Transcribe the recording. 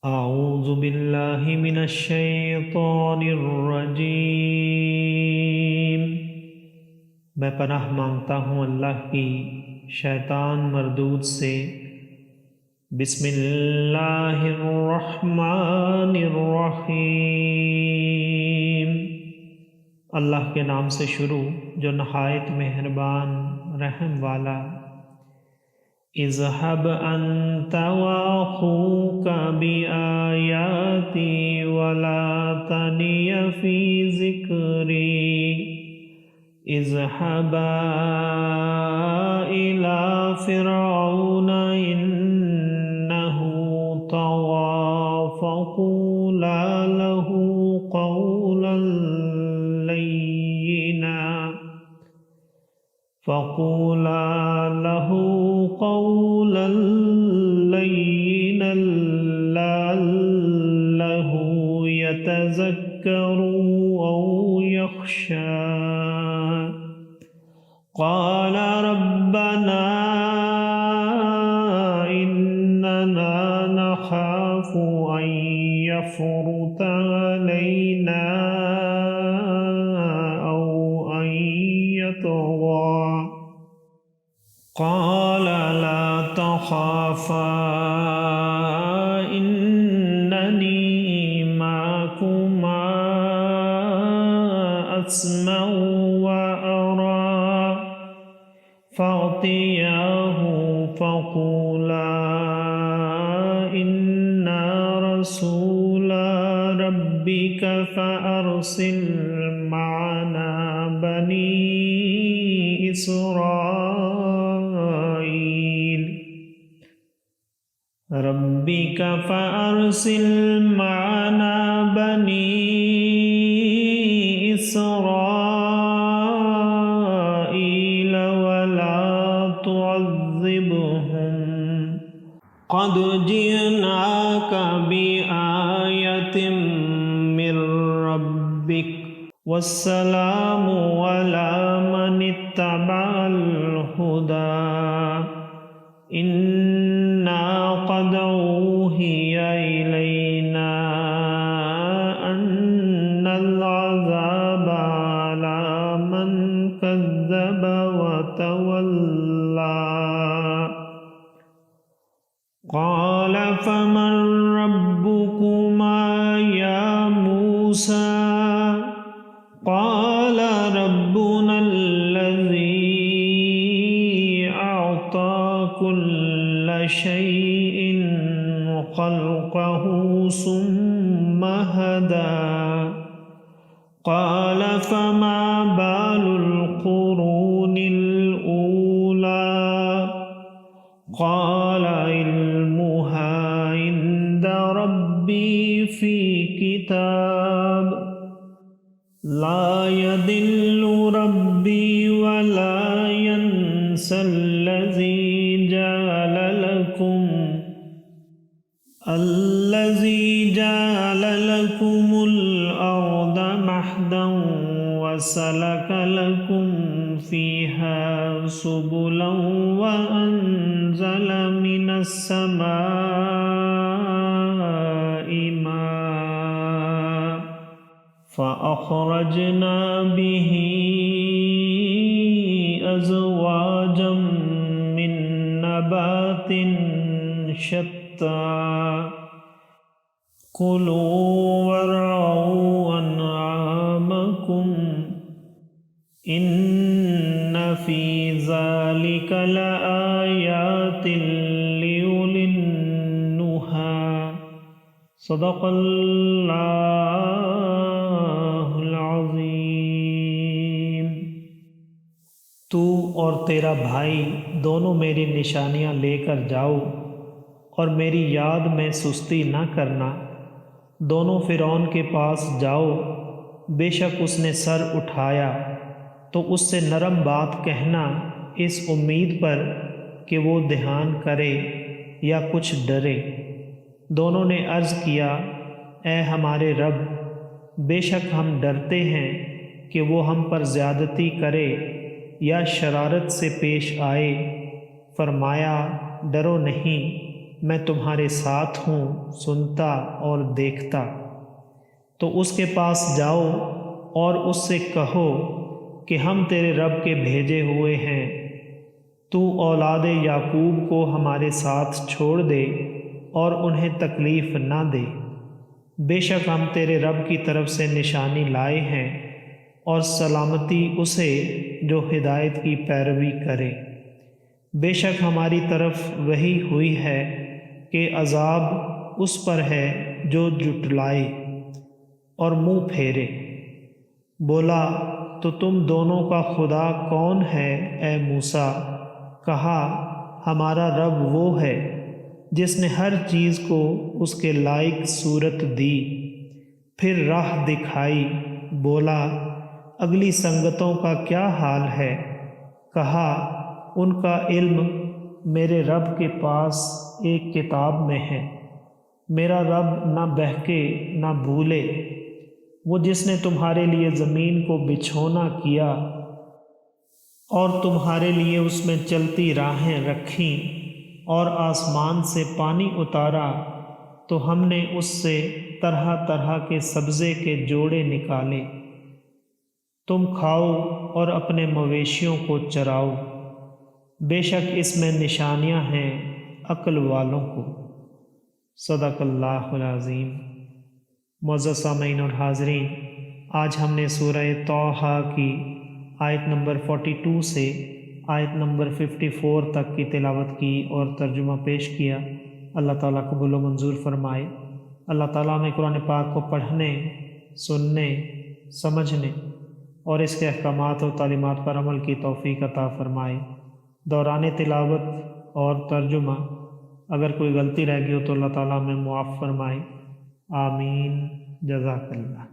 اعوذ باللہ من الشیطان الرجیم، میں پناہ مانگتا ہوں اللہ کی شیطان مردود سے۔ بسم اللہ الرحمن الرحیم، اللہ کے نام سے شروع جو نہایت مہربان رحم والا۔ اذهب انت واخوك بآیاتی ولا تنی فی ذکری، اذهبا الى فرعون انه طغى فقولا له قولا لینا لعله يتذكر أو يخشى۔ قال ربنا إننا نخاف أن يفرط علينا أو أن يطغى۔ قال لا تخافا إنني معكما أسمع وأرى۔ فأتياه فقولا إنا رسول ربك فأرسل معنا بني إسرائيل ولا تعذبهم قد جئناك بآية من ربك والسلام على من اتبع الهدى۔ إنا قد أوحي إلينا أن العذاب على من كذب وتولى۔ قال فمن ربكما يا موسى؟ قال ربنا الذي أعطى كل شيء خلقه ثم هدى۔ قال فما بال القرون الأولى؟ قال علمها عند ربي في كتاب لا يضل ربي ولا ينسى الذي جعل لكم الأرض مهدا وسلك لكم فيها سبلا وأنزل من السماء ماء فأخرجنا به أزواجا من نبات شتى كلوا وارعوا أنعامكم إن في ذلك لآيات لأولي النهى۔ صدق اللہ العظیم۔ تو اور تیرا بھائی دونوں میری نشانیاں لے کر جاؤ اور میری یاد میں سستی نہ کرنا۔ دونوں فرعون کے پاس جاؤ، بے شک اس نے سر اٹھایا، تو اس سے نرم بات کہنا اس امید پر کہ وہ دھیان کرے یا کچھ ڈرے۔ دونوں نے عرض کیا، اے ہمارے رب، بے شک ہم ڈرتے ہیں کہ وہ ہم پر زیادتی کرے یا شرارت سے پیش آئے۔ فرمایا، ڈرو نہیں، میں تمہارے ساتھ ہوں، سنتا اور دیکھتا۔ تو اس کے پاس جاؤ اور اس سے کہو کہ ہم تیرے رب کے بھیجے ہوئے ہیں، تو اولاد یعقوب کو ہمارے ساتھ چھوڑ دے اور انہیں تکلیف نہ دے۔ بے شک ہم تیرے رب کی طرف سے نشانی لائے ہیں، اور سلامتی اسے جو ہدایت کی پیروی کرے۔ بے شک ہماری طرف وحی ہوئی ہے کہ عذاب اس پر ہے جو جھٹلائے اور منہ پھیرے۔ بولا تو تم دونوں کا خدا کون ہے اے موسیٰ؟ کہا ہمارا رب وہ ہے جس نے ہر چیز کو اس کے لائق صورت دی، پھر راہ دکھائی۔ بولا اگلی سنگتوں کا کیا حال ہے؟ کہا ان کا علم میرے رب کے پاس ایک کتاب میں ہے۔ میرا رب نہ بہکے نہ بھولے، وہ جس نے تمہارے لیے زمین کو بچھونا کیا اور تمہارے لیے اس میں چلتی راہیں رکھیں اور آسمان سے پانی اتارا، تو ہم نے اس سے طرح طرح کے سبزے کے جوڑے نکالے، تم کھاؤ اور اپنے مویشیوں کو چراؤ۔ بے شک اس میں نشانیاں ہیں عقل والوں کو۔ صدق اللہ العظیم۔ معزز سامعین اور حاضرین، آج ہم نے سورہ طٰہٰ کی آیت نمبر 42 سے آیت نمبر 54 تک کی تلاوت کی اور ترجمہ پیش کیا۔ اللہ تعالیٰ قبول و منظور فرمائے۔ اللہ تعالیٰ ہمیں قرآن پاک کو پڑھنے، سننے، سمجھنے اور اس کے احکامات اور تعلیمات پر عمل کی توفیق عطا فرمائے۔ دوران تلاوت اور ترجمہ اگر کوئی غلطی رہ گئی ہو تو اللہ تعالیٰ ہمیں معاف فرمائے۔ آمین۔ جزاک اللہ۔